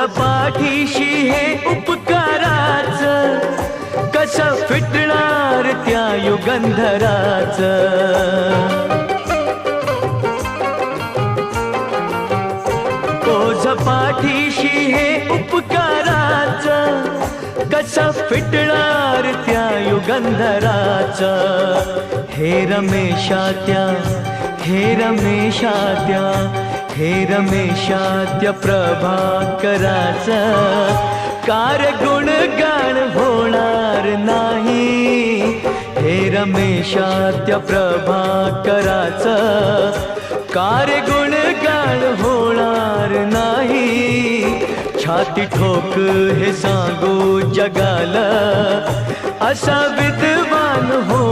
पाठीशी हे उपकाराच, कसं फिटणार त्या युगंधराच. ओझ पाठीशी हे उपकाराच, कसं फिटणार त्या युगंधराच. हे रमेशात्या, हे रमेशात्या, हे रमेशात्या प्रभाकराच, कार गुणगान होणार नाही. हे रमेशात्या प्रभाकराच, कार गुणगान होणार नाही. छाती ठोक हे सांगू जगाला, असा विद्वान हो